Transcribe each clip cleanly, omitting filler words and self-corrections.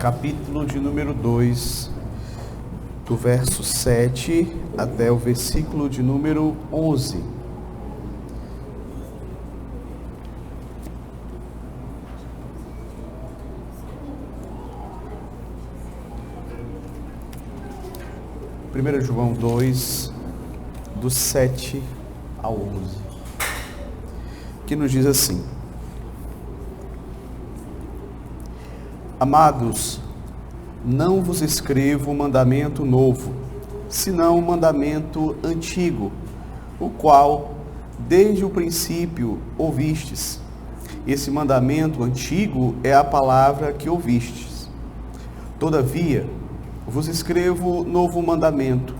capítulo de número 2, do verso 7 até o versículo de número 11. Primeiro João 2, do 7 ao 11, que nos diz assim: Amados, não vos escrevo mandamento novo, senão mandamento antigo, o qual desde o princípio ouvistes. Esse mandamento antigo é a palavra que ouvistes. Todavia, vos escrevo novo mandamento,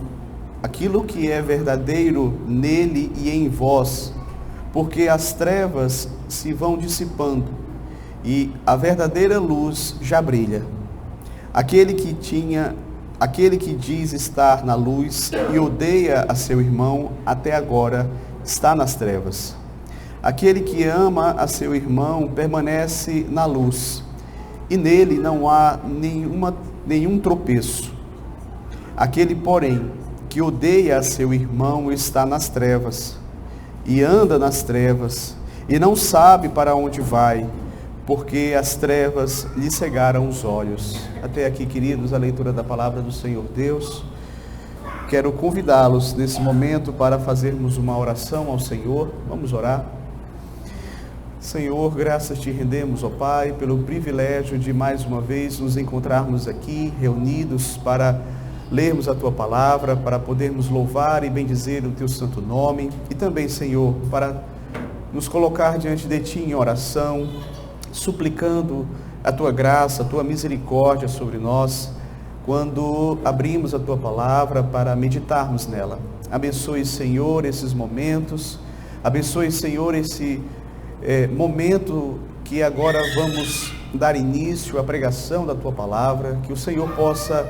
aquilo que é verdadeiro nele e em vós, porque as trevas se vão dissipando e a verdadeira luz já brilha. Aquele que diz estar na luz e odeia a seu irmão até agora está nas trevas. Aquele que ama a seu irmão permanece na luz, e nele não há nenhum tropeço. Aquele, porém, que odeia a seu irmão está nas trevas, e anda nas trevas, e não sabe para onde vai, porque as trevas lhe cegaram os olhos. Até aqui, queridos, a leitura da palavra do Senhor Deus. Quero convidá-los nesse momento para fazermos uma oração ao Senhor. Vamos orar. Senhor, graças te rendemos, ó Pai, pelo privilégio de mais uma vez nos encontrarmos aqui, reunidos para lermos a Tua palavra, para podermos louvar e bendizer o Teu santo nome, e também, Senhor, para nos colocar diante de Ti em oração, suplicando a Tua graça, a Tua misericórdia sobre nós, quando abrimos a Tua palavra para meditarmos nela. Abençoe, Senhor, esses momentos, abençoe, Senhor, esse momento que agora vamos dar início à pregação da Tua palavra, que o Senhor possa,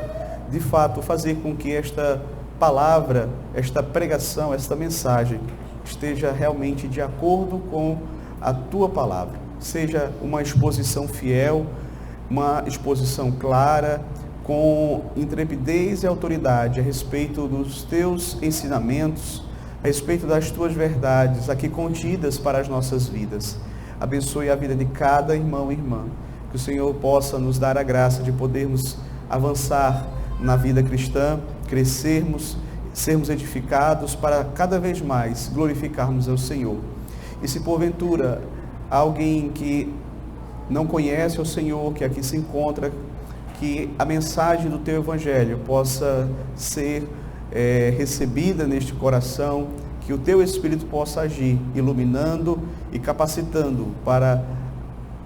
de fato, fazer com que esta palavra, esta pregação, esta mensagem esteja realmente de acordo com a Tua palavra. Seja uma exposição fiel, uma exposição clara, com intrepidez e autoridade a respeito dos Teus ensinamentos, a respeito das Tuas verdades aqui contidas para as nossas vidas. Abençoe a vida de cada irmão e irmã, que o Senhor possa nos dar a graça de podermos avançar na vida cristã, crescermos, sermos edificados para cada vez mais glorificarmos ao Senhor. E se porventura alguém que não conhece o Senhor, que aqui se encontra, que a mensagem do Teu Evangelho possa ser recebida neste coração, que o Teu Espírito possa agir, iluminando e capacitando para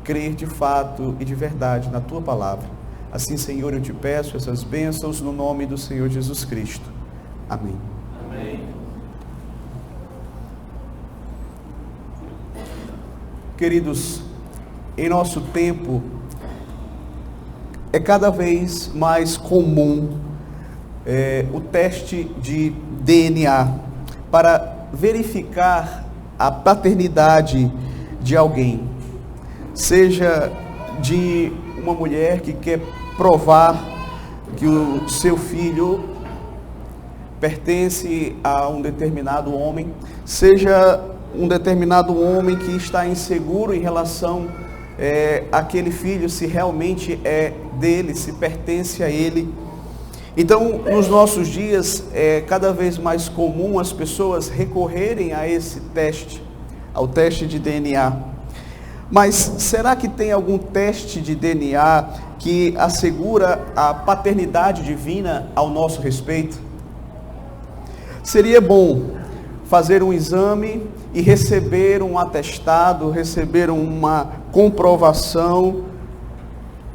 crer de fato e de verdade na Tua palavra. Assim, Senhor, eu te peço essas bênçãos no nome do Senhor Jesus Cristo. Amém. Amém. Queridos, em nosso tempo, é cada vez mais comum o teste de DNA para verificar a paternidade de alguém, seja de uma mulher que quer provar que o seu filho pertence a um determinado homem, seja um determinado homem que está inseguro em relação àquele filho, se realmente é dele, se pertence a ele. Então, nos nossos dias, é cada vez mais comum as pessoas recorrerem a esse teste, ao teste de DNA. Mas será que tem algum teste de DNA que assegura a paternidade divina ao nosso respeito? Seria bom fazer um exame e receber um atestado, receber uma comprovação: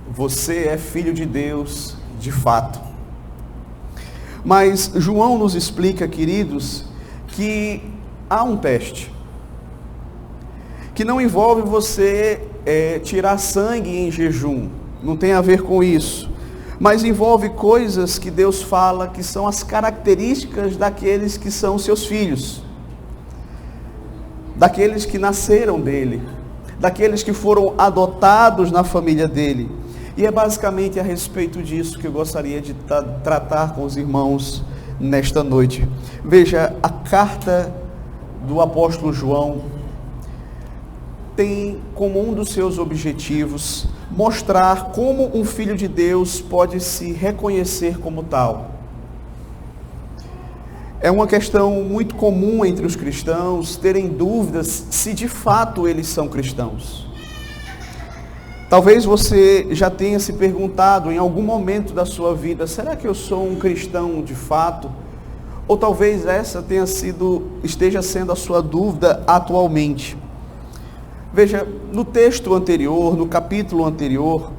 você é filho de Deus de fato. Mas João nos explica, queridos, que há um teste que não envolve você tirar sangue em jejum, não tem a ver com isso, mas envolve coisas que Deus fala que são as características daqueles que são seus filhos, daqueles que nasceram dele, daqueles que foram adotados na família dele. E é basicamente a respeito disso que eu gostaria de tratar com os irmãos nesta noite. Veja, a carta do apóstolo João tem como um dos seus objetivos mostrar como um filho de Deus pode se reconhecer como tal. É uma questão muito comum entre os cristãos terem dúvidas se de fato eles são cristãos. Talvez você já tenha se perguntado em algum momento da sua vida, será que eu sou um cristão de fato? Ou talvez essa esteja sendo a sua dúvida atualmente. Veja, no texto anterior, no capítulo anterior,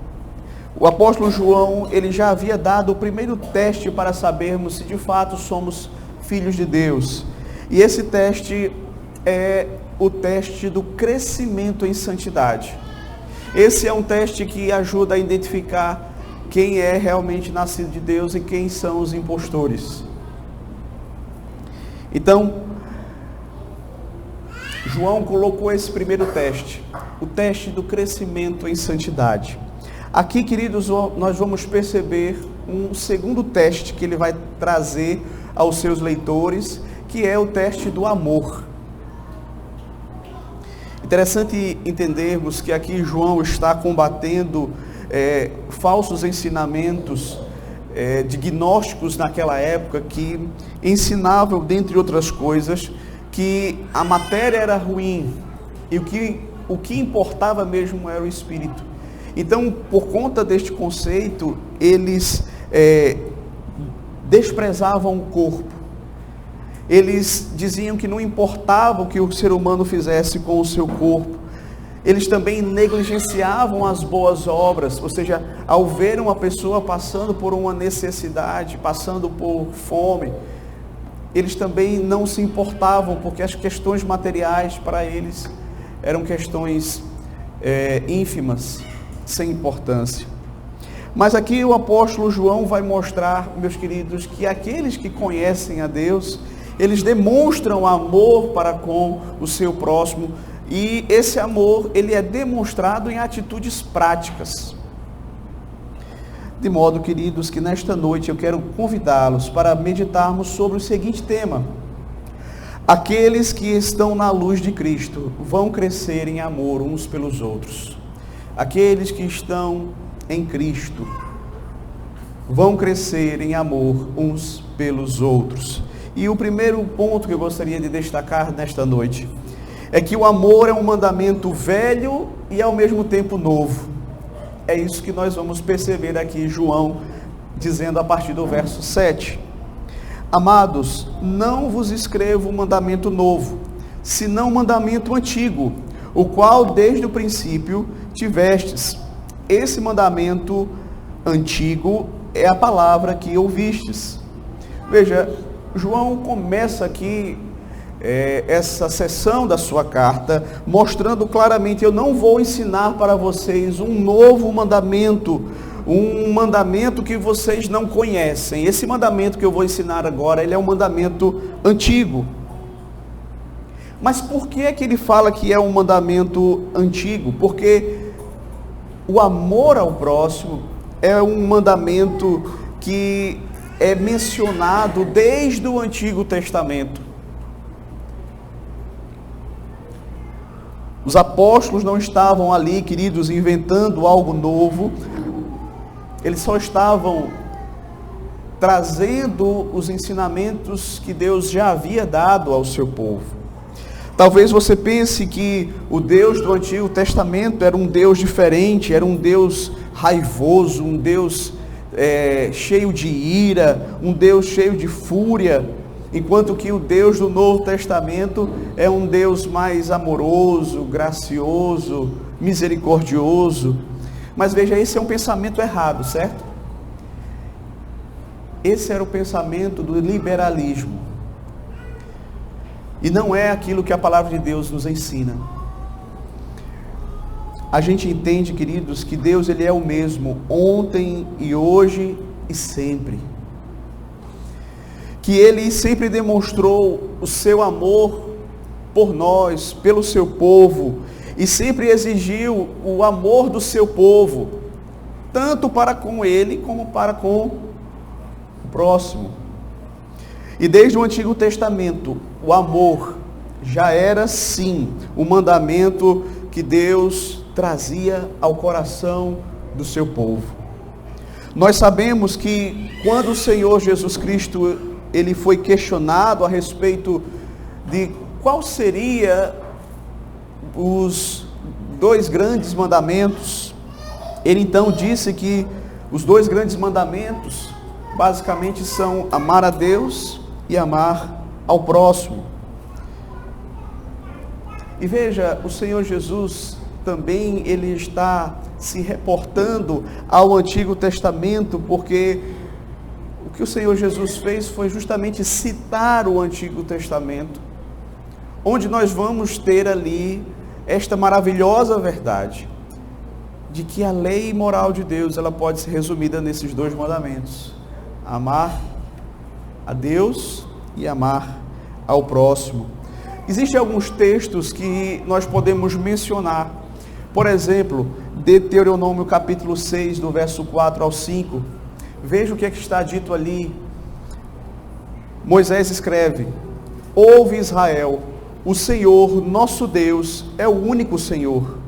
o apóstolo João, ele já havia dado o primeiro teste para sabermos se de fato somos filhos de Deus. E esse teste é o teste do crescimento em santidade. Esse é um teste que ajuda a identificar quem é realmente nascido de Deus e quem são os impostores. Então, João colocou esse primeiro teste, o teste do crescimento em santidade. Aqui, queridos, nós vamos perceber um segundo teste que ele vai trazer aos seus leitores, que é o teste do amor. Interessante entendermos que aqui João está combatendo falsos ensinamentos de gnósticos naquela época, que ensinavam, dentre outras coisas, que a matéria era ruim e o que importava mesmo era o espírito. Então, por conta deste conceito, eles desprezavam o corpo. Eles diziam que não importava o que o ser humano fizesse com o seu corpo. Eles também negligenciavam as boas obras, ou seja, ao ver uma pessoa passando por uma necessidade, passando por fome, eles também não se importavam, porque as questões materiais para eles eram questões ínfimas, sem importância. Mas aqui o apóstolo João vai mostrar, meus queridos, que aqueles que conhecem a Deus, eles demonstram amor para com o seu próximo, e esse amor, ele é demonstrado em atitudes práticas. De modo, queridos, que nesta noite eu quero convidá-los para meditarmos sobre o seguinte tema: aqueles que estão na luz de Cristo vão crescer em amor uns pelos outros. Aqueles que estão em Cristo vão crescer em amor uns pelos outros. E o primeiro ponto que eu gostaria de destacar nesta noite é que o amor é um mandamento velho e ao mesmo tempo novo. É isso que nós vamos perceber aqui João dizendo a partir do verso 7. Amados, não vos escrevo um mandamento novo, senão um mandamento antigo, o qual desde o princípio tivestes. Esse mandamento antigo é a palavra que ouvistes. Veja, João começa aqui essa seção da sua carta, mostrando claramente: eu não vou ensinar para vocês um novo mandamento, um mandamento que vocês não conhecem. Esse mandamento que eu vou ensinar agora, ele é um mandamento antigo. Mas por que é que ele fala que é um mandamento antigo? Porque o amor ao próximo é um mandamento que é mencionado desde o Antigo Testamento. Os apóstolos não estavam ali, queridos, inventando algo novo. Eles só estavam trazendo os ensinamentos que Deus já havia dado ao seu povo. Talvez você pense que o Deus do Antigo Testamento era um Deus diferente, era um Deus raivoso, um Deus cheio de ira, um Deus cheio de fúria, enquanto que o Deus do Novo Testamento é um Deus mais amoroso, gracioso, misericordioso. Mas veja, esse é um pensamento errado, certo? Esse era o pensamento do liberalismo. E não é aquilo que a palavra de Deus nos ensina. A gente entende, queridos, que Deus, ele é o mesmo ontem e hoje e sempre. Que ele sempre demonstrou o seu amor por nós, pelo seu povo, e sempre exigiu o amor do seu povo. tanto para com ele como para com o próximo. E desde o Antigo Testamento, o amor já era sim o mandamento que Deus trazia ao coração do seu povo. Nós sabemos que quando o Senhor Jesus Cristo ele foi questionado a respeito de qual seria os dois grandes mandamentos, ele então disse que os dois grandes mandamentos basicamente são amar a Deus e amar ao próximo. E veja, o Senhor Jesus também ele está se reportando ao Antigo Testamento, porque o que o Senhor Jesus fez foi justamente citar o Antigo Testamento, onde nós vamos ter ali esta maravilhosa verdade de que a lei moral de Deus ela pode ser resumida nesses dois mandamentos: amar a Deus e amar ao próximo. Existem alguns textos que nós podemos mencionar. Por exemplo, Deuteronômio capítulo 6, do verso 4 ao 5. Veja o que é que está dito ali. Moisés escreve: Ouve, Israel, o Senhor nosso Deus é o único Senhor.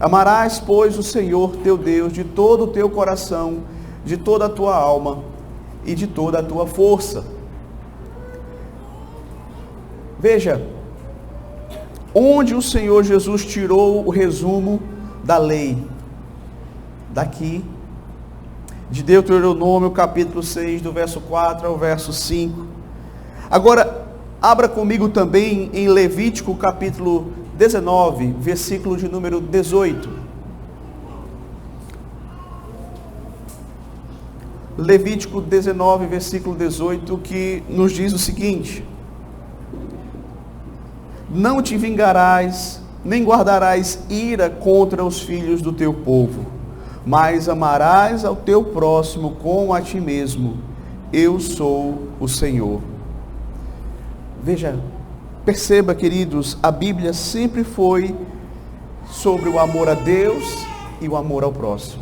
Amarás, pois, o Senhor teu Deus de todo o teu coração, de toda a tua alma e de toda a tua força. Veja, onde o Senhor Jesus tirou o resumo da lei? Daqui, de Deuteronômio capítulo 6, do verso 4 ao verso 5. Agora, abra comigo também em Levítico capítulo 19, versículo de número 18. Levítico 19, versículo 18, que nos diz o seguinte: Não te vingarás, nem guardarás ira contra os filhos do teu povo, mas amarás ao teu próximo como a ti mesmo. Eu sou o Senhor. Veja, perceba, queridos, a Bíblia sempre foi sobre o amor a Deus e o amor ao próximo.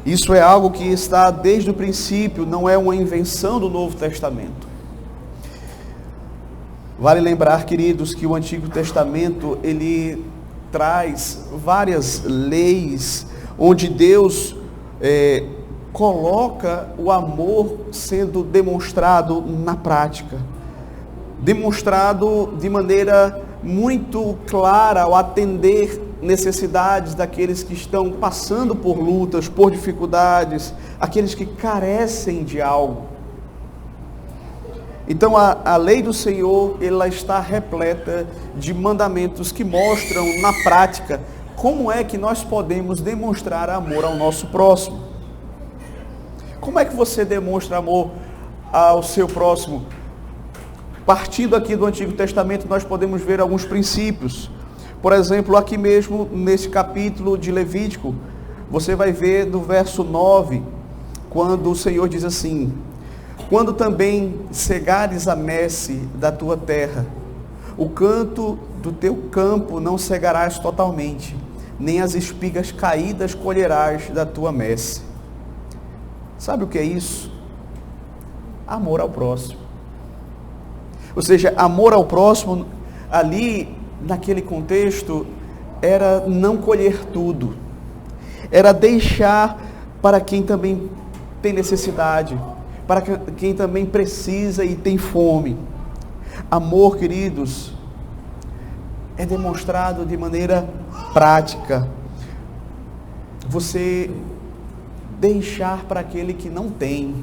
Isso é algo que está desde o princípio, não é uma invenção do Novo Testamento. Vale lembrar, queridos, que o Antigo Testamento, ele traz várias leis, onde Deus coloca o amor sendo demonstrado na prática. Demonstrado de maneira muito clara ao atender necessidades daqueles que estão passando por lutas, por dificuldades, aqueles que carecem de algo. Então a lei do Senhor, ela está repleta de mandamentos que mostram na prática como é que nós podemos demonstrar amor ao nosso próximo. Como é que você demonstra amor ao seu próximo? Partindo aqui do Antigo Testamento, nós podemos ver alguns princípios. Por exemplo, aqui mesmo nesse capítulo de Levítico, você vai ver no verso 9, quando o Senhor diz assim: Quando também cegares a messe da tua terra, o canto do teu campo não cegarás totalmente, nem as espigas caídas colherás da tua messe. Sabe o que é isso? Amor ao próximo. Ou seja, amor ao próximo, ali, naquele contexto, era não colher tudo. Era deixar para quem também tem necessidade, para quem também precisa e tem fome. Amor, queridos, é demonstrado de maneira prática. Você deixar para aquele que não tem.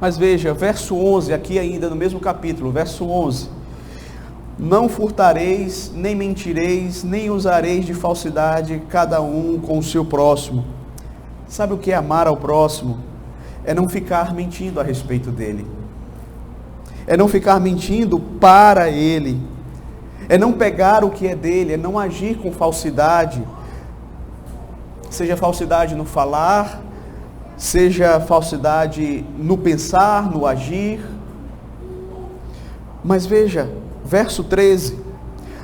Mas veja, verso 11, aqui ainda no mesmo capítulo, verso 11. Não furtareis, nem mentireis, nem usareis de falsidade, cada um com o seu próximo. Sabe o que é amar ao próximo? É não ficar mentindo a respeito dele. É não ficar mentindo para ele. É não pegar o que é dele, é não agir com falsidade. Seja falsidade no falar, seja falsidade no pensar, no agir. Mas veja, verso 13.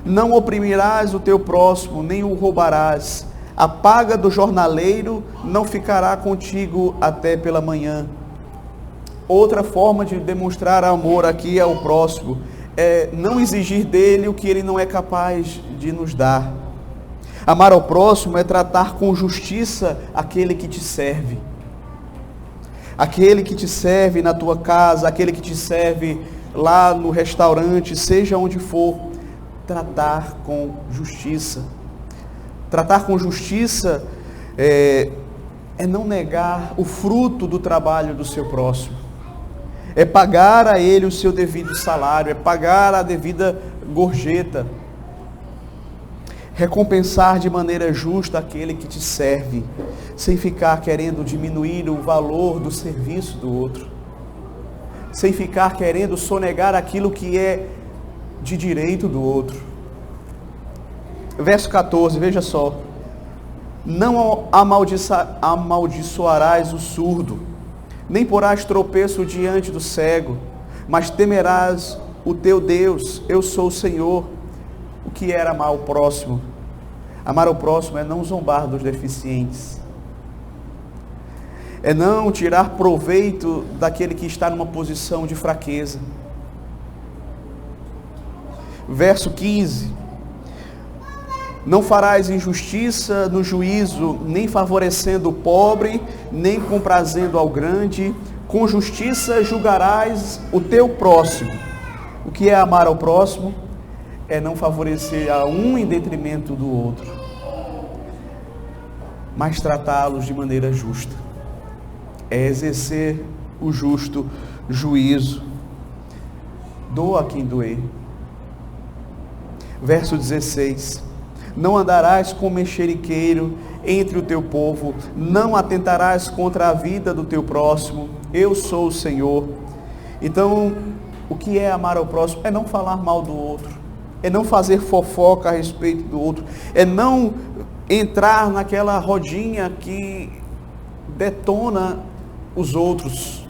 Não oprimirás o teu próximo, nem o roubarás. A paga do jornaleiro não ficará contigo até pela manhã. Outra forma de demonstrar amor aqui ao próximo é não exigir dele o que ele não é capaz de nos dar. Amar ao próximo é tratar com justiça aquele que te serve. Aquele que te serve na tua casa, aquele que te serve lá no restaurante, seja onde for, tratar com justiça. Tratar com justiça é não negar o fruto do trabalho do seu próximo. É pagar a ele o seu devido salário, é pagar a devida gorjeta. Recompensar de maneira justa aquele que te serve, sem ficar querendo diminuir o valor do serviço do outro, sem ficar querendo sonegar aquilo que é de direito do outro. Verso 14, veja só. Não amaldiçoarás o surdo, nem porás tropeço diante do cego, mas temerás o teu Deus. Eu sou o Senhor. O que era amar o próximo? Amar o próximo é não zombar dos deficientes. É não tirar proveito daquele que está numa posição de fraqueza. Verso 15. Não farás injustiça no juízo, nem favorecendo o pobre, nem comprazendo ao grande. Com justiça julgarás o teu próximo. O que é amar ao próximo? É não favorecer a um em detrimento do outro, mas tratá-los de maneira justa. É exercer o justo juízo. Doa a quem doer. Verso 16. Não andarás com mexeriqueiro entre o teu povo, não atentarás contra a vida do teu próximo. Eu sou o Senhor. Então, o que é amar ao próximo? É não falar mal do outro, é não fazer fofoca a respeito do outro, é não entrar naquela rodinha que detona os outros.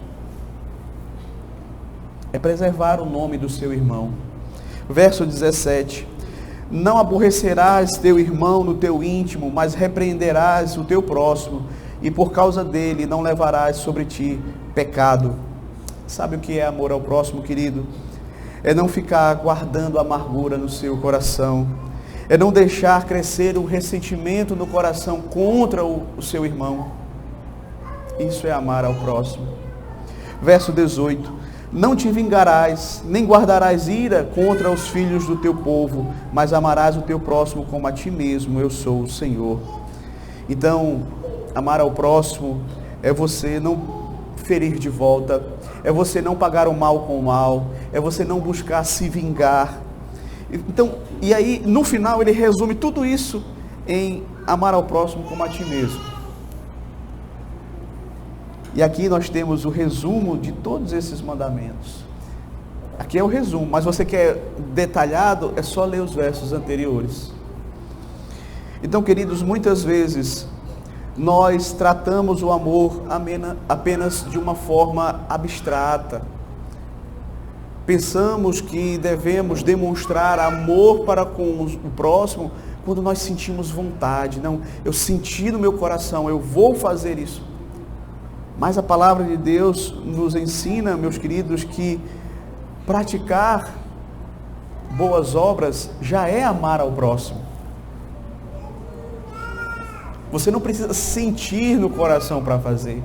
É preservar o nome do seu irmão. Verso 17. Não aborrecerás teu irmão no teu íntimo, mas repreenderás o teu próximo, e por causa dele não levarás sobre ti pecado. Sabe o que é amor ao próximo, querido? É não ficar guardando amargura no seu coração, é não deixar crescer um ressentimento no coração contra o seu irmão. Isso é amar ao próximo. Verso 18. Não te vingarás, nem guardarás ira contra os filhos do teu povo, mas amarás o teu próximo como a ti mesmo. Eu sou o Senhor. Então, amar ao próximo é você não ferir de volta, é você não pagar o mal com o mal, é você não buscar se vingar. Então, e aí, no final, ele resume tudo isso em amar ao próximo como a ti mesmo. E aqui nós temos o resumo de todos esses mandamentos. Aqui é o resumo, mas você quer detalhado, é só ler os versos anteriores. Então, queridos, muitas vezes nós tratamos o amor apenas de uma forma abstrata. Pensamos que devemos demonstrar amor para com o próximo quando nós sentimos vontade. Não, eu senti no meu coração, eu vou fazer isso. Mas a palavra de Deus nos ensina, meus queridos, que praticar boas obras já é amar ao próximo. Você não precisa sentir no coração para fazer.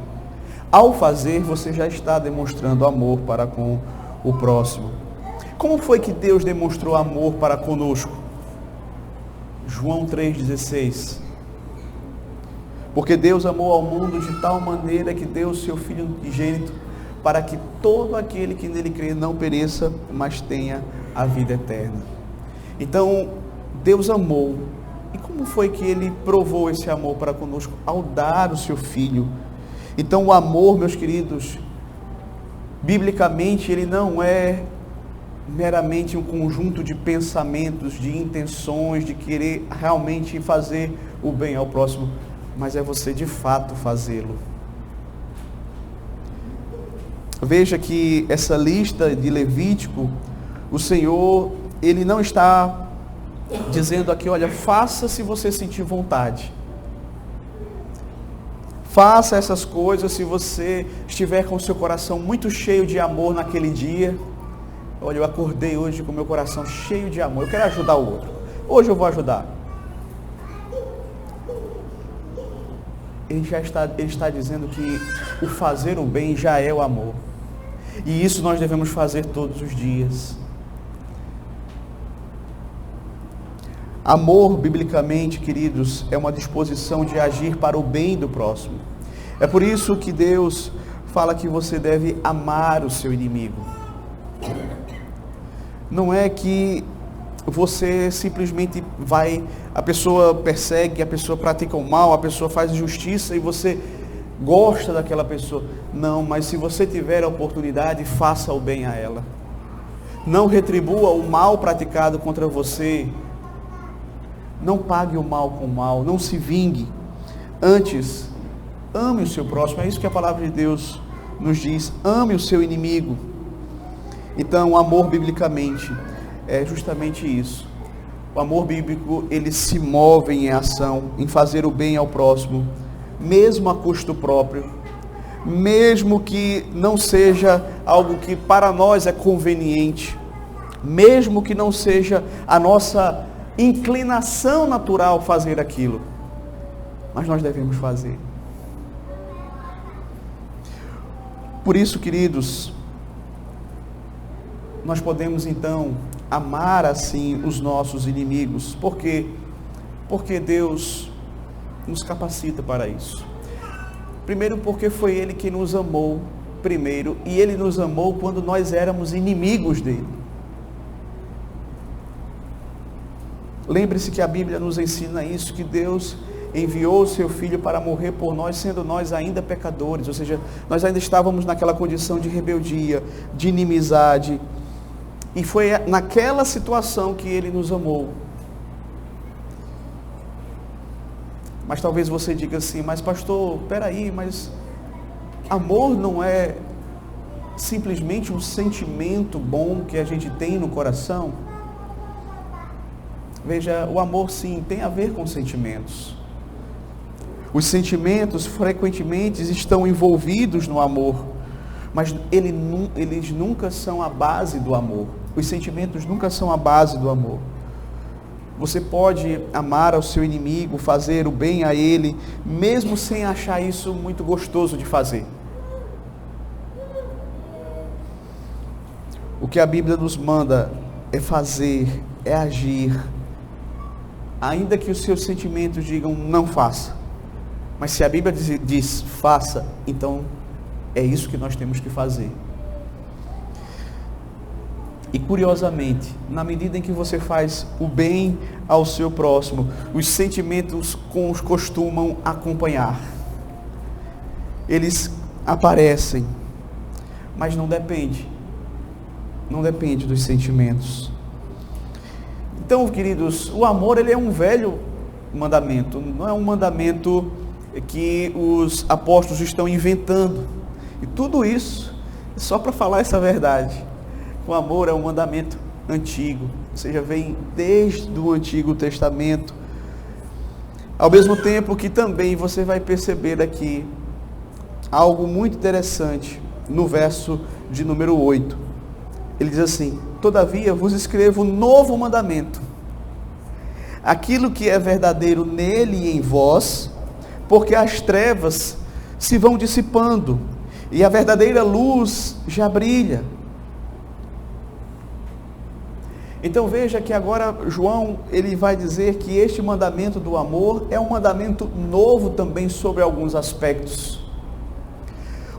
Ao fazer, você já está demonstrando amor para com o próximo. Como foi que Deus demonstrou amor para conosco? João 3,16. Porque Deus amou ao mundo de tal maneira que deu o seu Filho unigênito, para que todo aquele que nele crê não pereça, mas tenha a vida eterna. Então, Deus amou. E como foi que Ele provou esse amor para conosco? Ao dar o seu Filho. Então, o amor, meus queridos, biblicamente, ele não é meramente um conjunto de pensamentos, de intenções, de querer realmente fazer o bem ao próximo, mas é você de fato fazê-lo. Veja que essa lista de Levítico, o Senhor, Ele não está dizendo aqui, olha, faça se você sentir vontade. Faça essas coisas se você estiver com o seu coração muito cheio de amor naquele dia. Olha, eu acordei hoje com o meu coração cheio de amor, eu quero ajudar o outro. Hoje eu vou ajudar. Ele está dizendo que o fazer o bem já é o amor. E isso nós devemos fazer todos os dias. Amor, biblicamente, queridos, é uma disposição de agir para o bem do próximo. É por isso que Deus fala que você deve amar o seu inimigo. Não é que você simplesmente a pessoa persegue, a pessoa pratica o mal, a pessoa faz injustiça e você gosta daquela pessoa. Não, mas se você tiver a oportunidade, faça o bem a ela. Não retribua o mal praticado contra você. Não pague o mal com o mal, não se vingue. Antes, ame o seu próximo. É isso que a palavra de Deus nos diz. Ame o seu inimigo. Então, o amor biblicamente é justamente isso. O amor bíblico, ele se move em ação, em fazer o bem ao próximo, mesmo a custo próprio, mesmo que não seja algo que para nós é conveniente, mesmo que não seja a nossa inclinação natural fazer aquilo, mas nós devemos fazer. Por isso, queridos, nós podemos então amar assim os nossos inimigos. Por quê? Porque Deus nos capacita para isso. Primeiro, porque foi Ele que nos amou primeiro, e Ele nos amou quando nós éramos inimigos dEle. Lembre-se que a Bíblia nos ensina isso, que Deus enviou o seu Filho para morrer por nós, sendo nós ainda pecadores, ou seja, nós ainda estávamos naquela condição de rebeldia, de inimizade, e foi naquela situação que Ele nos amou. Mas talvez você diga assim, mas pastor, peraí, mas amor não é simplesmente um sentimento bom que a gente tem no coração? Veja, o amor sim tem a ver com sentimentos. Os sentimentos frequentemente estão envolvidos no amor, mas eles nunca são a base do amor. Os sentimentos nunca são a base do amor. Você pode amar ao seu inimigo, fazer o bem a ele, mesmo sem achar isso muito gostoso de fazer. O que a Bíblia nos manda é fazer, é agir, ainda que os seus sentimentos digam não faça. Mas se a Bíblia diz faça, então é isso que nós temos que fazer. E curiosamente, na medida em que você faz o bem ao seu próximo, os sentimentos costumam acompanhar. Eles aparecem, mas não depende dos sentimentos. Então, queridos, o amor ele é um velho mandamento, não é um mandamento que os apóstolos estão inventando. E tudo isso é só para falar essa verdade. O amor é um mandamento antigo, ou seja, vem desde o Antigo Testamento. Ao mesmo tempo que também você vai perceber aqui algo muito interessante no verso de número 8. Ele diz assim: todavia vos escrevo um novo mandamento, aquilo que é verdadeiro nele e em vós, porque as trevas se vão dissipando e a verdadeira luz já brilha. Então veja que agora João, ele vai dizer que este mandamento do amor é um mandamento novo também sobre alguns aspectos.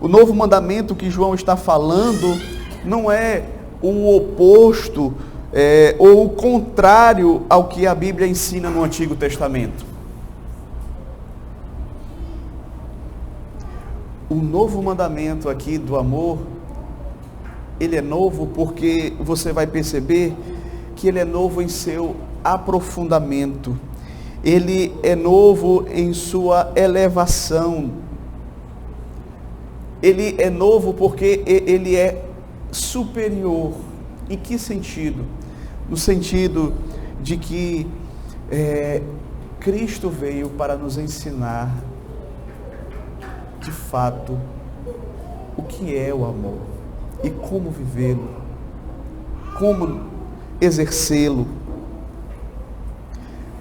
O novo mandamento que João está falando não é o oposto ou o contrário ao que a Bíblia ensina no Antigo Testamento. O novo mandamento aqui do amor, ele é novo porque você vai perceber que ele é novo em seu aprofundamento, ele é novo em sua elevação, ele é novo porque ele é superior. Em que sentido? No sentido de que Cristo veio para nos ensinar, de fato, o que é o amor e como vivê-lo, como exercê-lo.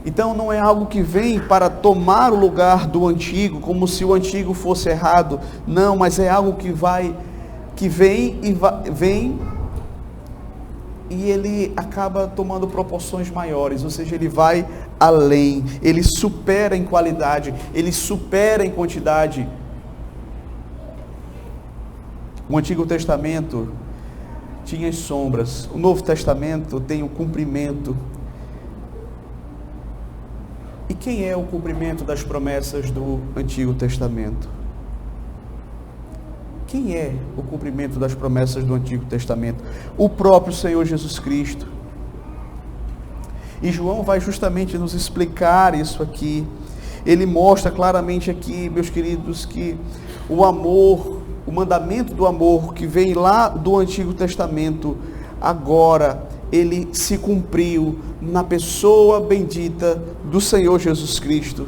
Então não é algo que vem para tomar o lugar do antigo, como se o antigo fosse errado. Não, mas é algo que vem e ele acaba tomando proporções maiores, ou seja, ele vai além, ele supera em qualidade, ele supera em quantidade. O Antigo Testamento tinha as sombras, o Novo Testamento tem o cumprimento. E quem é o cumprimento das promessas do Antigo Testamento? Quem é o cumprimento das promessas do Antigo Testamento? O próprio Senhor Jesus Cristo. E João vai justamente nos explicar isso aqui. Ele mostra claramente aqui, meus queridos, que o amor, o mandamento do amor que vem lá do Antigo Testamento, agora ele se cumpriu na pessoa bendita do Senhor Jesus Cristo.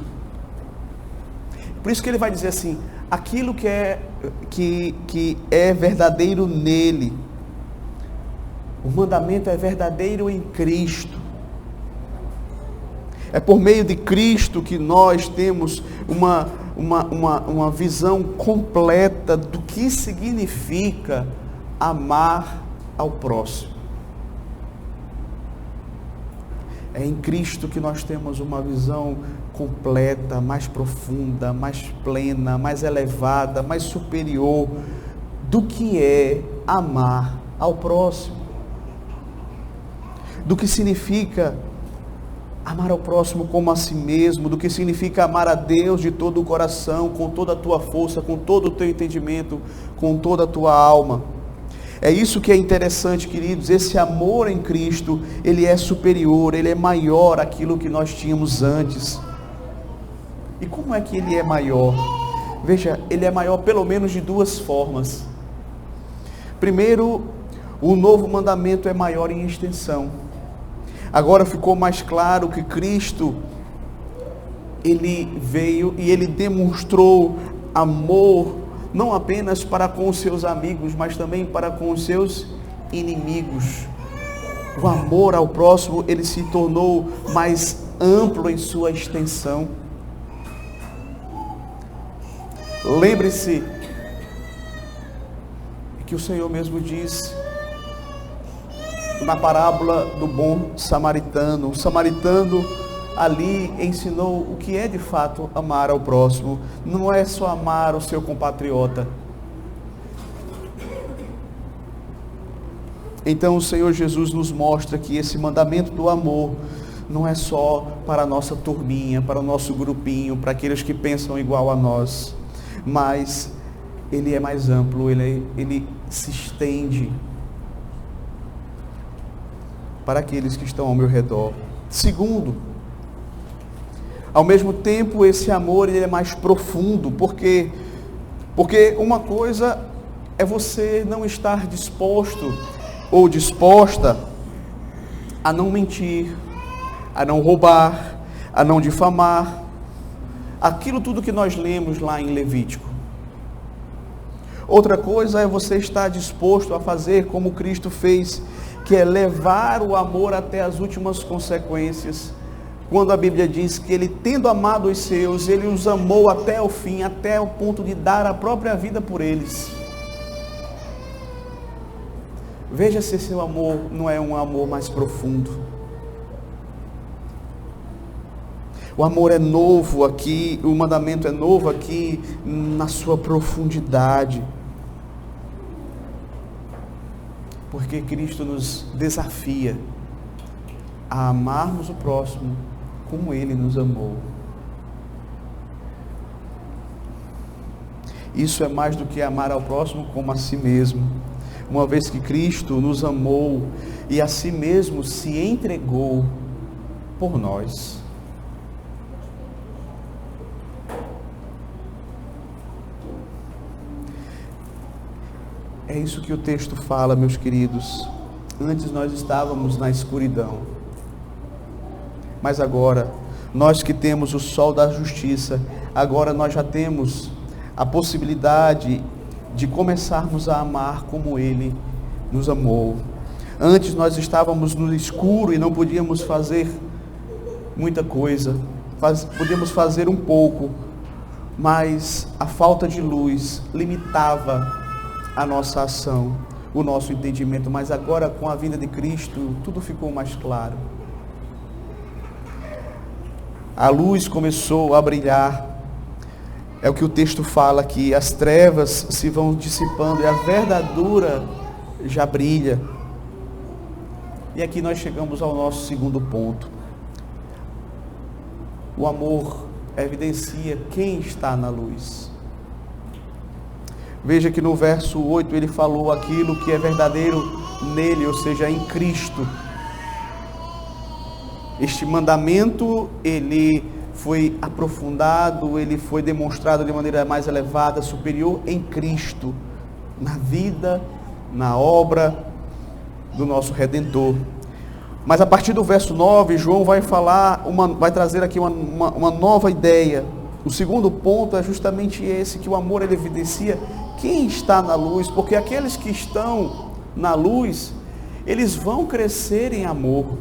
Por isso que ele vai dizer assim, aquilo que é verdadeiro nele, o mandamento é verdadeiro em Cristo. É por meio de Cristo que nós temos uma visão completa do que significa amar ao próximo. É em Cristo que nós temos uma visão completa, mais profunda, mais plena, mais elevada, mais superior do que é amar ao próximo. Do que significa amar ao próximo como a si mesmo, do que significa amar a Deus de todo o coração, com toda a tua força, com todo o teu entendimento, com toda a tua alma. É isso que é interessante, queridos, esse amor em Cristo, ele é superior, ele é maior àquilo que nós tínhamos antes. E como é que ele é maior? Veja, ele é maior pelo menos de duas formas. Primeiro, o novo mandamento é maior em extensão. Agora ficou mais claro que Cristo, ele veio e ele demonstrou amor, não apenas para com os seus amigos, mas também para com os seus inimigos. O amor ao próximo, ele se tornou mais amplo em sua extensão. Lembre-se que o Senhor mesmo diz na parábola do bom samaritano. O samaritano ali ensinou o que é de fato amar ao próximo. Não é só amar o seu compatriota. Então o Senhor Jesus nos mostra que esse mandamento do amor não é só para a nossa turminha, para o nosso grupinho, para aqueles que pensam igual a nós, mas ele é mais amplo, ele se estende para aqueles que estão ao meu redor. Segundo, ao mesmo tempo esse amor ele é mais profundo, porque uma coisa é você não estar disposto ou disposta a não mentir, a não roubar, a não difamar, aquilo tudo que nós lemos lá em Levítico. Outra coisa é você estar disposto a fazer como Cristo fez, que é levar o amor até as últimas consequências. Quando a Bíblia diz que ele, tendo amado os seus, ele os amou até o fim, até o ponto de dar a própria vida por eles. Veja se seu amor não é um amor mais profundo. O amor é novo aqui, o mandamento é novo aqui na sua profundidade. Porque Cristo nos desafia a amarmos o próximo como Ele nos amou. Isso é mais do que amar ao próximo como a si mesmo. Uma vez que Cristo nos amou e a si mesmo se entregou por nós. É isso que o texto fala, meus queridos. Antes nós estávamos na escuridão. Mas agora, nós que temos o sol da justiça, agora nós já temos a possibilidade de começarmos a amar como Ele nos amou. Antes nós estávamos no escuro e não podíamos fazer muita coisa, podíamos fazer um pouco, mas a falta de luz limitava a nossa ação, o nosso entendimento. Mas agora, com a vinda de Cristo, tudo ficou mais claro. A luz começou a brilhar. É o que o texto fala aqui, as trevas se vão dissipando e a verdadura já brilha. E aqui nós chegamos ao nosso segundo ponto. O amor evidencia quem está na luz. Veja que no verso 8 ele falou aquilo que é verdadeiro nele, ou seja, em Cristo. Este mandamento, ele foi aprofundado, ele foi demonstrado de maneira mais elevada, superior em Cristo, na vida, na obra do nosso Redentor. Mas a partir do verso 9, João vai trazer aqui uma nova ideia. O segundo ponto é justamente esse, que o amor ele evidencia quem está na luz, porque aqueles que estão na luz, eles vão crescer em amor.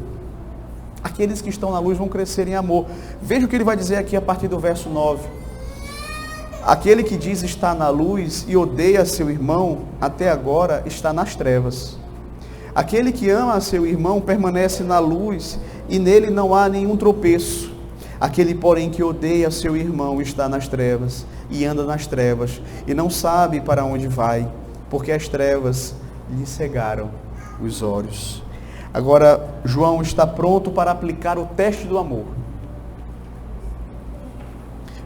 Aqueles que estão na luz vão crescer em amor. Veja o que ele vai dizer aqui a partir do verso 9. Aquele que diz estar na luz e odeia seu irmão, até agora está nas trevas. Aquele que ama seu irmão permanece na luz e nele não há nenhum tropeço. Aquele, porém, que odeia seu irmão está nas trevas e anda nas trevas e não sabe para onde vai, porque as trevas lhe cegaram os olhos. Agora, João está pronto para aplicar o teste do amor.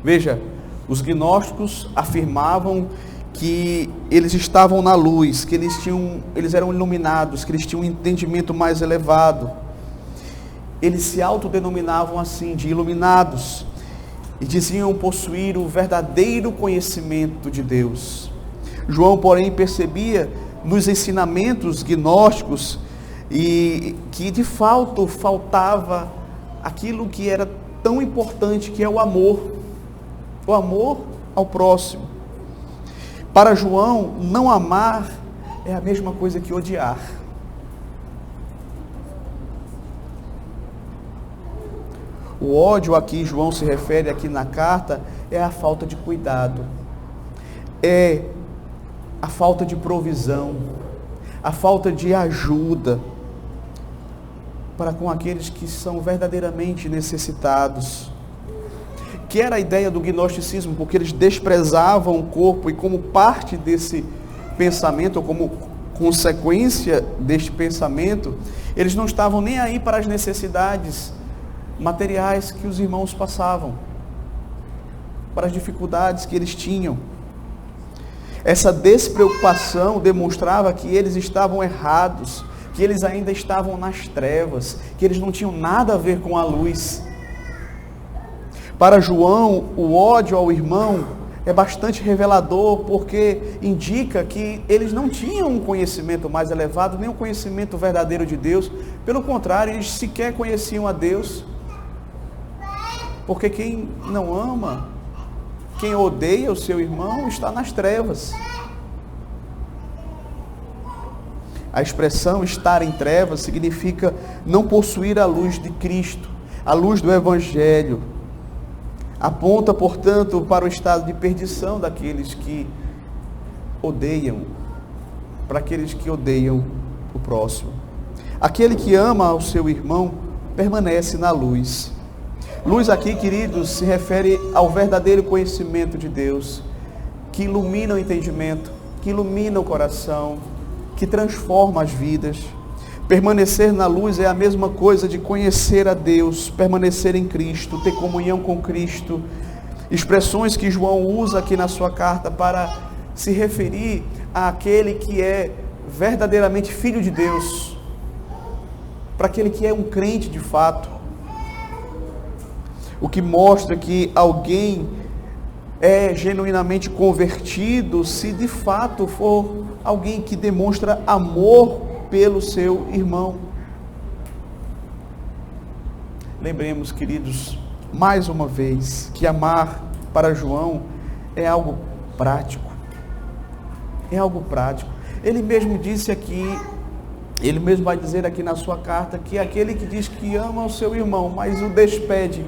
Veja, os gnósticos afirmavam que eles estavam na luz, que eles eram iluminados, que eles tinham um entendimento mais elevado. Eles se autodenominavam assim, de iluminados, e diziam possuir o verdadeiro conhecimento de Deus. João, porém, percebia nos ensinamentos gnósticos e que de fato faltava aquilo que era tão importante, que é o amor ao próximo. Para João, não amar é a mesma coisa que odiar. O ódio a que João se refere aqui na carta é a falta de cuidado, é a falta de provisão, a falta de ajuda para com aqueles que são verdadeiramente necessitados. Que era a ideia do gnosticismo, porque eles desprezavam o corpo e como parte desse pensamento, ou como consequência deste pensamento, eles não estavam nem aí para as necessidades materiais que os irmãos passavam, para as dificuldades que eles tinham. Essa despreocupação demonstrava que eles estavam errados, que eles ainda estavam nas trevas, que eles não tinham nada a ver com a luz. Para João, o ódio ao irmão é bastante revelador, porque indica que eles não tinham um conhecimento mais elevado, nem um conhecimento verdadeiro de Deus. Pelo contrário, eles sequer conheciam a Deus. Porque quem não ama, quem odeia o seu irmão, está nas trevas. A expressão estar em trevas significa não possuir a luz de Cristo, a luz do Evangelho. Aponta, portanto, para o estado de perdição daqueles que odeiam, para aqueles que odeiam o próximo. Aquele que ama o seu irmão permanece na luz. Luz aqui, queridos, se refere ao verdadeiro conhecimento de Deus, que ilumina o entendimento, que ilumina o coração, que transforma as vidas. Permanecer na luz é a mesma coisa de conhecer a Deus, permanecer em Cristo, ter comunhão com Cristo. Expressões que João usa aqui na sua carta para se referir àquele que é verdadeiramente filho de Deus, para aquele que é um crente de fato. O que mostra que alguém é genuinamente convertido se de fato for alguém que demonstra amor pelo seu irmão. lembremos, queridos, mais uma vez, que amar para João é algo prático. É algo prático. Ele mesmo disse aqui, ele mesmo vai dizer aqui na sua carta, que aquele que diz que ama o seu irmão, mas o despede,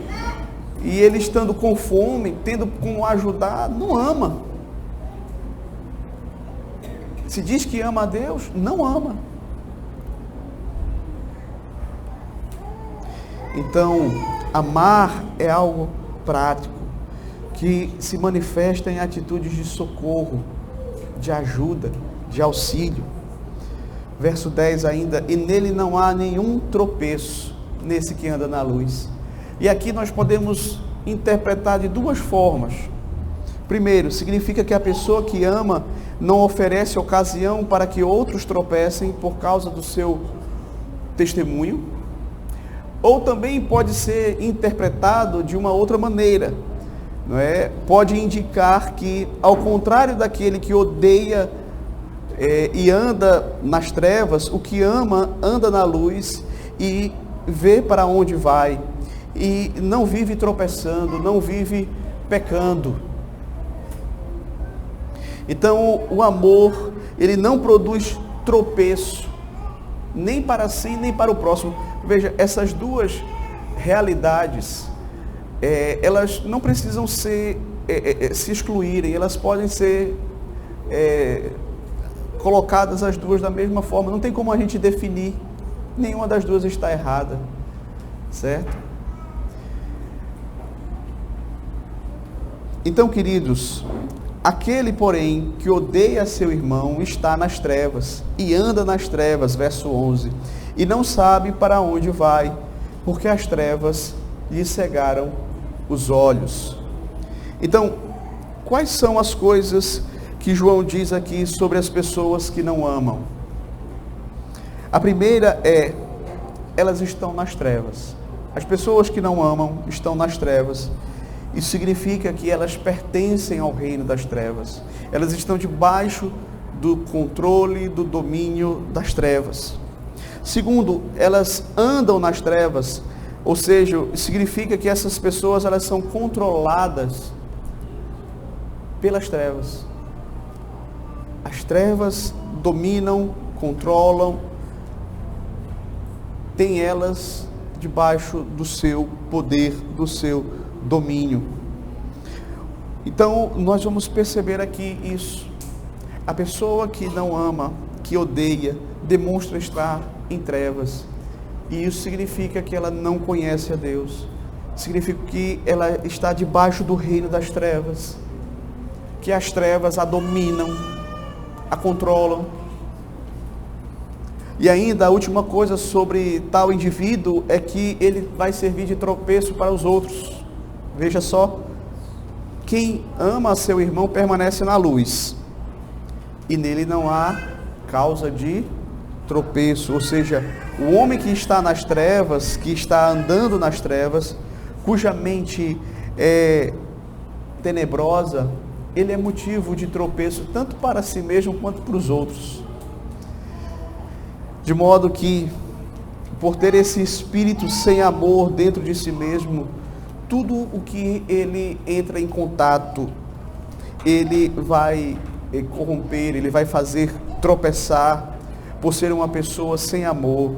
e ele estando com fome, tendo como ajudar, não ama. Se diz que ama a Deus, não ama. Então, amar é algo prático, que se manifesta em atitudes de socorro, de ajuda, de auxílio. Verso 10 ainda, e nele não há nenhum tropeço, nesse que anda na luz. E aqui nós podemos interpretar de duas formas. Primeiro, significa que a pessoa que ama não oferece ocasião para que outros tropecem por causa do seu testemunho. Ou também pode ser interpretado de uma outra maneira, não é? Pode indicar que, ao contrário daquele que odeia e anda nas trevas, o que ama anda na luz e vê para onde vai, e não vive tropeçando, não vive pecando. Então, o amor, ele não produz tropeço, nem para si, nem para o próximo. Veja, essas duas realidades, elas não precisam se excluírem, elas podem ser colocadas as duas da mesma forma. Não tem como a gente definir, nenhuma das duas está errada, certo? Então, queridos, aquele, porém, que odeia seu irmão está nas trevas e anda nas trevas, verso 11, e não sabe para onde vai, porque as trevas lhe cegaram os olhos. Então, quais são as coisas que João diz aqui sobre as pessoas que não amam? A primeira é, elas estão nas trevas. As pessoas que não amam estão nas trevas. Isso significa que elas pertencem ao reino das trevas. Elas estão debaixo do controle, do domínio das trevas. Segundo, elas andam nas trevas, ou seja, significa que essas pessoas, elas são controladas pelas trevas. As trevas dominam, controlam, têm elas debaixo do seu poder, do seu domínio. Então, nós vamos perceber aqui isso. A pessoa que não ama, que odeia, demonstra estar em trevas. E isso significa que ela não conhece a Deus. Significa que ela está debaixo do reino das trevas. Que as trevas a dominam, a controlam. E ainda a última coisa sobre tal indivíduo é que ele vai servir de tropeço para os outros. Veja só, quem ama seu irmão permanece na luz, e nele não há causa de tropeço. Ou seja, o homem que está nas trevas, que está andando nas trevas, cuja mente é tenebrosa, ele é motivo de tropeço tanto para si mesmo quanto para os outros. De modo que, por ter esse espírito sem amor dentro de si mesmo, tudo o que ele entra em contato, ele vai corromper, ele vai fazer tropeçar. Por ser uma pessoa sem amor,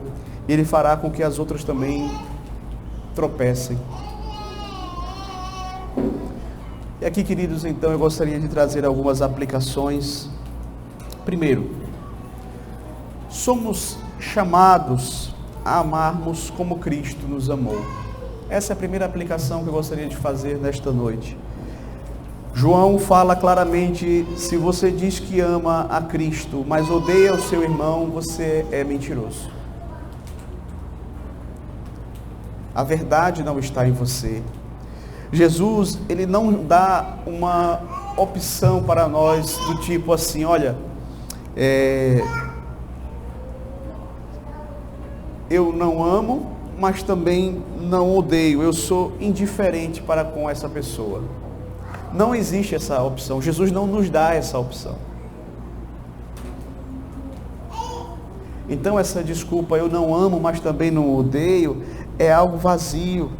ele fará com que as outras também tropecem. E aqui, queridos, então eu gostaria de trazer algumas aplicações. Primeiro, somos chamados a amarmos como Cristo nos amou. Essa é a primeira aplicação que eu gostaria de fazer nesta noite. João fala claramente, se você diz que ama a Cristo, mas odeia o seu irmão, você é mentiroso. A verdade não está em você. Jesus, ele não dá uma opção para nós do tipo assim, olha, eu não amo, mas também não odeio, eu sou indiferente para com essa pessoa. Não existe essa opção, Jesus não nos dá essa opção. Então essa desculpa, eu não amo, mas também não odeio, é algo vazio,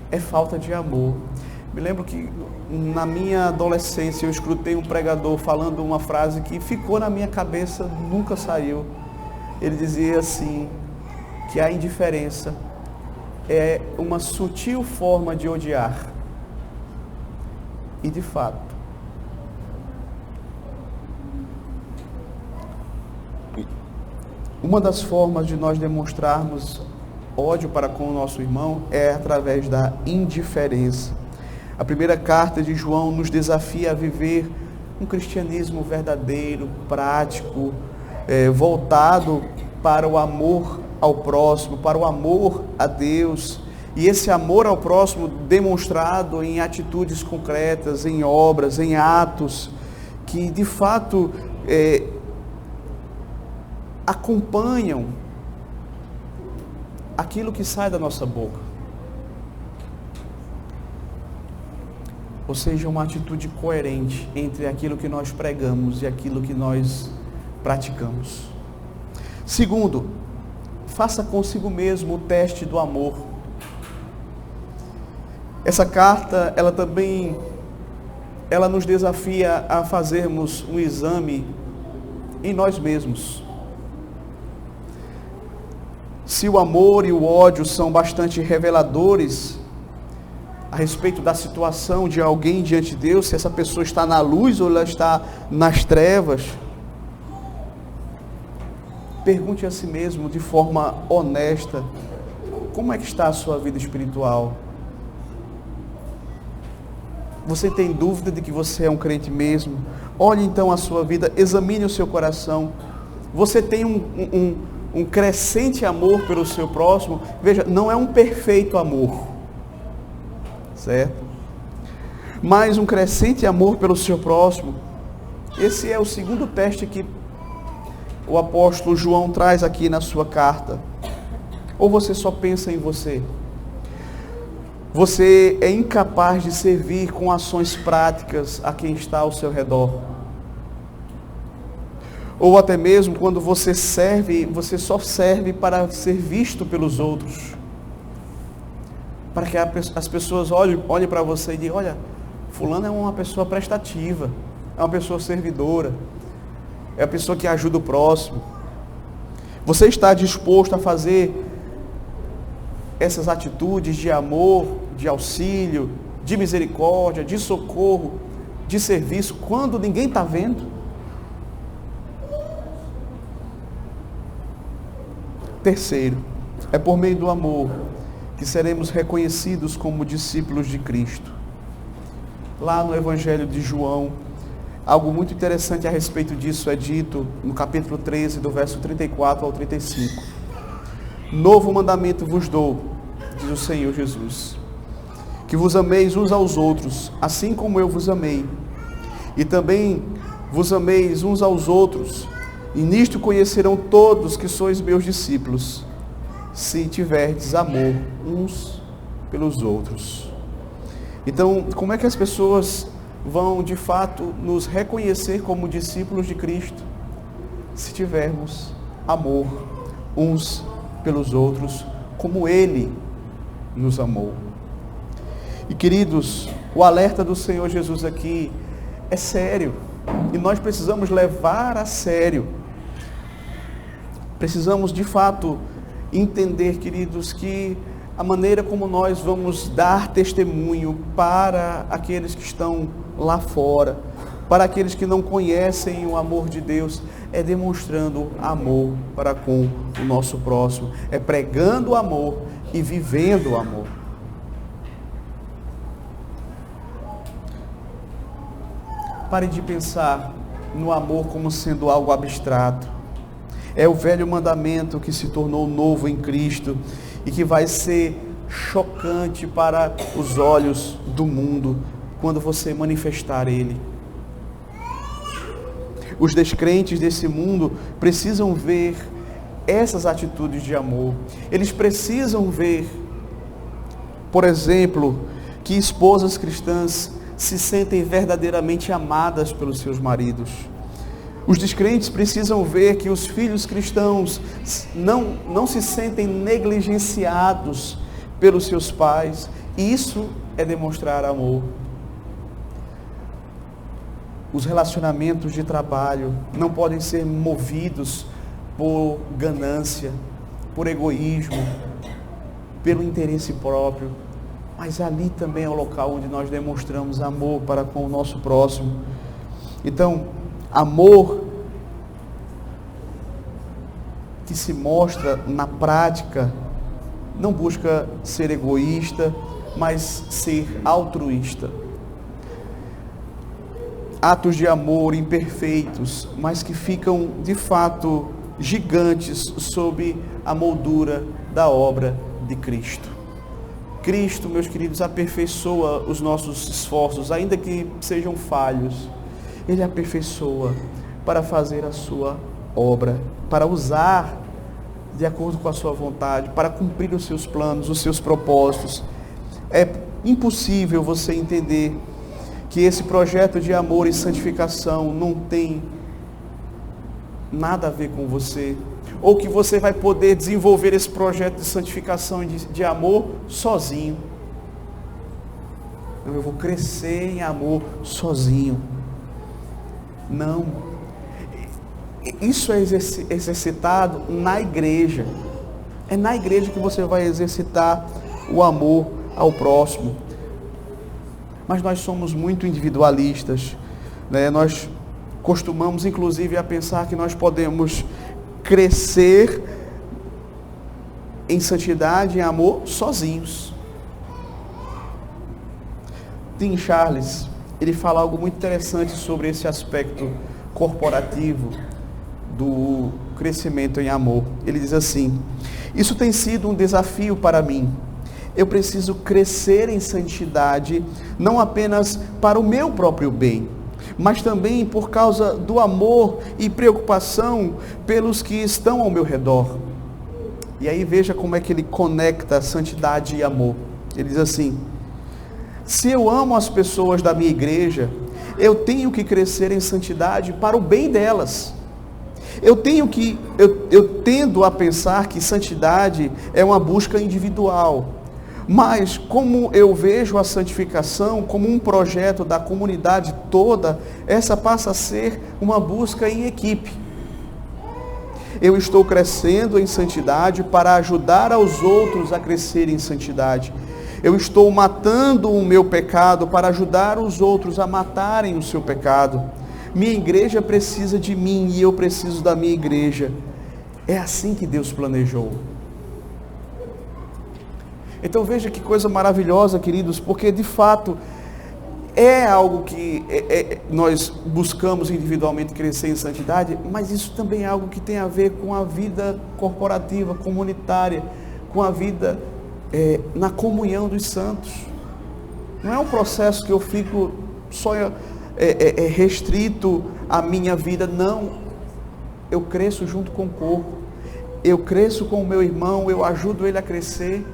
é falta de amor. Me lembro que na minha adolescência eu escutei um pregador falando uma frase que ficou na minha cabeça, nunca saiu. Ele dizia assim, que a indiferença é uma sutil forma de odiar. E de fato, uma das formas de nós demonstrarmos ódio para com o nosso irmão é através da indiferença. A primeira carta de João nos desafia a viver um cristianismo verdadeiro, prático, voltado para o amor ao próximo, para o amor a Deus. E esse amor ao próximo demonstrado em atitudes concretas, em obras, em atos, que de fato acompanham aquilo que sai da nossa boca. Ou seja, uma atitude coerente entre aquilo que nós pregamos e aquilo que nós praticamos. Segundo, faça consigo mesmo o teste do amor. Essa carta, ela nos desafia a fazermos um exame em nós mesmos. Se o amor e o ódio são bastante reveladores a respeito da situação de alguém diante de Deus, se essa pessoa está na luz ou ela está nas trevas, pergunte a si mesmo de forma honesta, como é que está a sua vida espiritual? Você tem dúvida de que você é um crente mesmo? Olhe então a sua vida, examine o seu coração. Você tem um crescente amor pelo seu próximo? Veja, não é um perfeito amor, certo? Mas um crescente amor pelo seu próximo. Esse é o segundo teste que o apóstolo João traz aqui na sua carta. Ou você só pensa em você? Você é incapaz de servir com ações práticas a quem está ao seu redor? Ou até mesmo quando você serve, você só serve para ser visto pelos outros? Para que as pessoas olhem para você e digam, olha, fulano é uma pessoa prestativa, é uma pessoa servidora, é a pessoa que ajuda o próximo. Você está disposto a fazer essas atitudes de amor, de auxílio, de misericórdia, de socorro, de serviço, quando ninguém está vendo? Terceiro, é por meio do amor que seremos reconhecidos como discípulos de Cristo. Lá no Evangelho de João, algo muito interessante a respeito disso é dito no capítulo 13, do verso 34 ao 35. Novo mandamento vos dou, diz o Senhor Jesus, que vos ameis uns aos outros, assim como eu vos amei. E também vos ameis uns aos outros, e nisto conhecerão todos que sois meus discípulos, se tiverdes amor uns pelos outros. Então, como é que as pessoas vão de fato nos reconhecer como discípulos de Cristo? Se tivermos amor uns pelos outros, como Ele nos amou. E queridos, o alerta do Senhor Jesus aqui é sério, e nós precisamos levar a sério. Precisamos de fato entender, queridos, que a maneira como nós vamos dar testemunho para aqueles que estão lá fora, para aqueles que não conhecem o amor de Deus, é demonstrando amor para com o nosso próximo, é pregando o amor e vivendo o amor. Pare de pensar no amor como sendo algo abstrato. É o velho mandamento que se tornou novo em Cristo e que vai ser chocante para os olhos do mundo quando você manifestar ele. Os descrentes desse mundo precisam ver essas atitudes de amor. Eles precisam ver, por exemplo, que esposas cristãs se sentem verdadeiramente amadas pelos seus maridos. Os descrentes precisam ver que os filhos cristãos não se sentem negligenciados pelos seus pais. Isso é demonstrar amor. Os relacionamentos de trabalho não podem ser movidos por ganância, por egoísmo, pelo interesse próprio, mas ali também é o local onde nós demonstramos amor para com o nosso próximo. Então, amor que se mostra na prática não busca ser egoísta, mas ser altruísta. Atos de amor imperfeitos, mas que ficam de fato gigantes sob a moldura da obra de Cristo. Cristo, meus queridos, aperfeiçoa os nossos esforços, ainda que sejam falhos. Ele aperfeiçoa para fazer a sua obra, para usar de acordo com a sua vontade, para cumprir os seus planos, os seus propósitos. É impossível você entender que esse projeto de amor e santificação não tem nada a ver com você, ou que você vai poder desenvolver esse projeto de santificação e de amor sozinho. Eu vou crescer em amor sozinho. Não. Isso é exercitado na igreja. É na igreja que você vai exercitar o amor ao próximo. Mas nós somos muito individualistas, né? Nós costumamos inclusive a pensar que nós podemos crescer em santidade, em amor, sozinhos. Tim Charles, ele fala algo muito interessante sobre esse aspecto corporativo do crescimento em amor. Ele diz assim: isso tem sido um desafio para mim. Eu preciso crescer em santidade, não apenas para o meu próprio bem, mas também por causa do amor e preocupação pelos que estão ao meu redor. E aí veja como é que ele conecta santidade e amor. Ele diz assim: se eu amo as pessoas da minha igreja, eu tenho que crescer em santidade para o bem delas. Eu tendo a pensar que santidade é uma busca individual. Mas como eu vejo a santificação como um projeto da comunidade toda, essa passa a ser uma busca em equipe. Eu estou crescendo em santidade para ajudar aos outros a crescer em santidade. Eu estou matando o meu pecado para ajudar os outros a matarem o seu pecado. Minha igreja precisa de mim e eu preciso da minha igreja. É assim que Deus planejou. Então veja que coisa maravilhosa, queridos, porque de fato é algo que nós buscamos individualmente crescer em santidade, mas isso também é algo que tem a ver com a vida corporativa, comunitária, com a vida na comunhão dos santos. Não é um processo que eu fico só restrito à minha vida, não. Eu cresço junto com o corpo, eu cresço com o meu irmão, eu ajudo ele a crescer.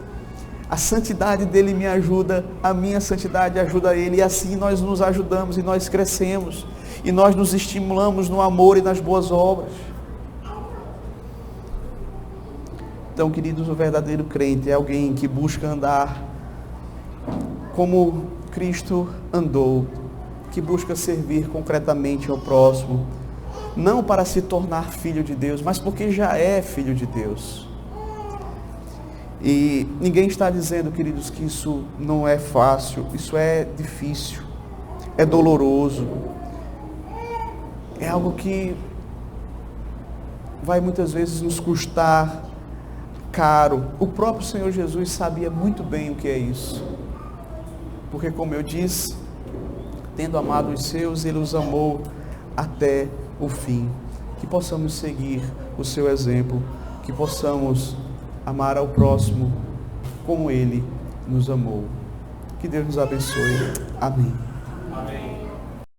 A santidade dele me ajuda, a minha santidade ajuda ele, e assim nós nos ajudamos e nós crescemos, e nós nos estimulamos no amor e nas boas obras. Então, queridos, o verdadeiro crente é alguém que busca andar como Cristo andou, que busca servir concretamente ao próximo, não para se tornar filho de Deus, mas porque já é filho de Deus. E ninguém está dizendo, queridos, que isso não é fácil, isso é difícil, é doloroso, é algo que vai muitas vezes nos custar caro. O próprio Senhor Jesus sabia muito bem o que é isso, porque, como eu disse, tendo amado os seus, Ele os amou até o fim. Que possamos seguir o seu exemplo, que possamos amar ao próximo como Ele nos amou. Que Deus nos abençoe. Amém. Amém.